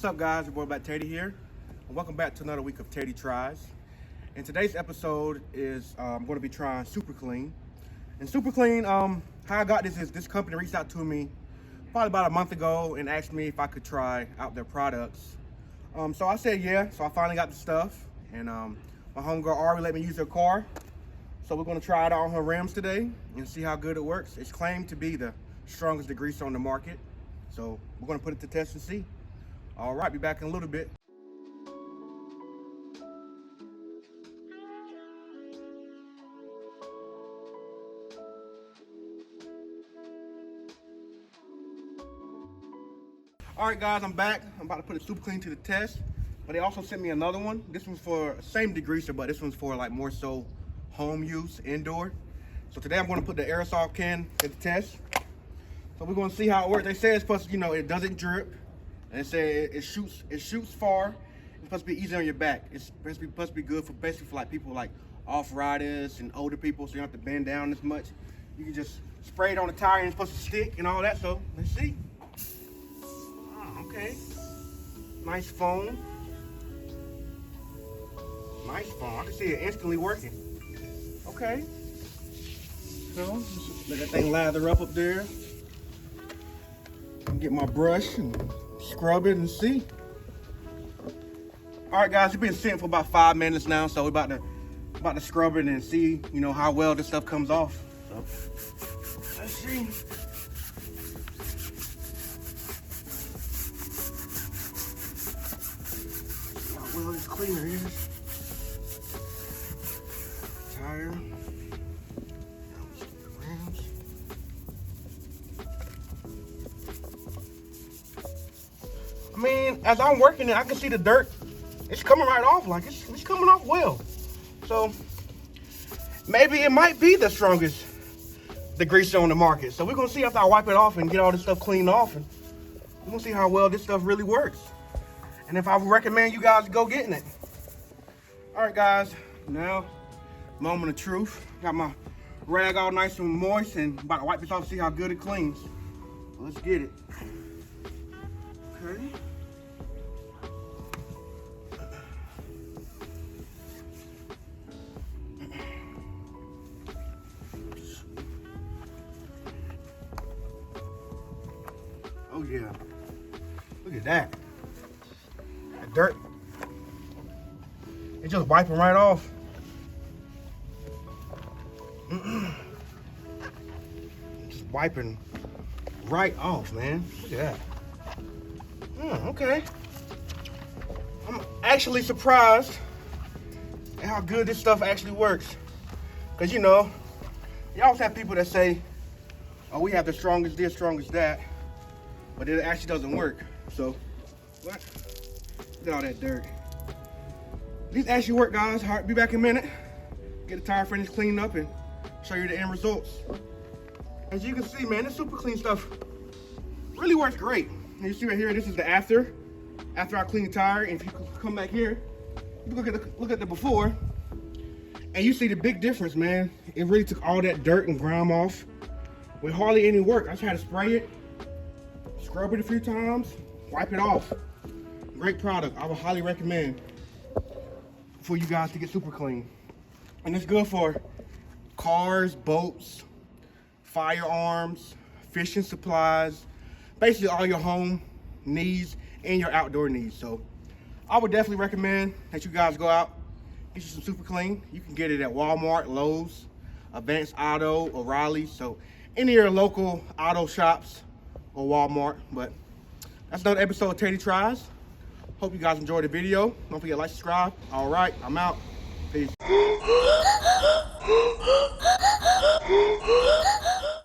What's up, guys? Your boy Black Teddy here, and welcome back to another week of Teddy Tries. In today's episode is I'm going to be trying SUPERCLEAN. And SUPERCLEAN, how I got this is this company reached out to me probably about a month ago and asked me if I could try out their products. So I said yeah. So I finally got the stuff, and my homegirl Ari let me use her car. So we're going to try it out on her rims today and see how good it works. It's claimed to be the strongest degreaser on the market. So we're going to put it to test and see. All right, be back in a little bit. All right, guys, I'm back. I'm about to put the SUPERCLEAN to the test, but they also sent me another one. This one's for same degreaser, but this one's for like more so home use, indoor. So today I'm going to put the aerosol can to the test. So we're going to see how it works. They say it's supposed to, you know, it doesn't drip. And they say it shoots far. It's supposed to be easy on your back. It's supposed to be good for basically for like people like off-riders and older people, so you don't have to bend down as much. You can just spray it on the tire and it's supposed to stick and all that. So let's see. Oh, okay. Nice foam. Nice foam. I can see it instantly working. Okay. So just let that thing lather up there. Get my brush and scrub it and see. All right, guys, it's been sitting for about 5 minutes now, so we're about to scrub it and see, you know, how well this stuff comes off. So let's see. How well this cleaner is. Tire. I mean, as I'm working it, I can see the dirt. It's coming right off, like it's coming off well. So maybe it might be the strongest degreaser on the market. So we're gonna see after I wipe it off and get all this stuff cleaned off, and we're gonna see how well this stuff really works. And if I would recommend you guys go getting it. All right, guys, now moment of truth. Got my rag all nice and moist and about to wipe this off, see how good it cleans. Let's get it. Okay. Oh yeah, look at that. That dirt, it's just wiping right off. Just wiping right off, man. Look at that. Okay. I'm actually surprised at how good this stuff actually works. Cause you know, you always have people that say, oh, we have the strongest this, strongest that, but it actually doesn't work. So, what? Look at all that dirt. These actually work, guys. All right, be back in a minute. Get the tire finish cleaned up and show you the end results. As you can see, man, this SUPERCLEAN stuff really works great. And you see right here, this is the after I clean the tire. And if you come back here, you look at the before, and you see the big difference, man. It really took all that dirt and grime off with hardly any work. I just had to spray it, scrub it a few times, wipe it off. Great product. I would highly recommend for you guys to get SUPERCLEAN. And it's good for cars, boats, firearms, fishing supplies, basically all your home needs and your outdoor needs. So I would definitely recommend that you guys go out, get you some SUPERCLEAN. You can get it at Walmart, Lowe's, Advanced Auto, O'Reilly. So any of your local auto shops or Walmart. But that's another episode of Teddy Tries. Hope you guys enjoyed the video. Don't forget to like, subscribe. All right, I'm out. Peace.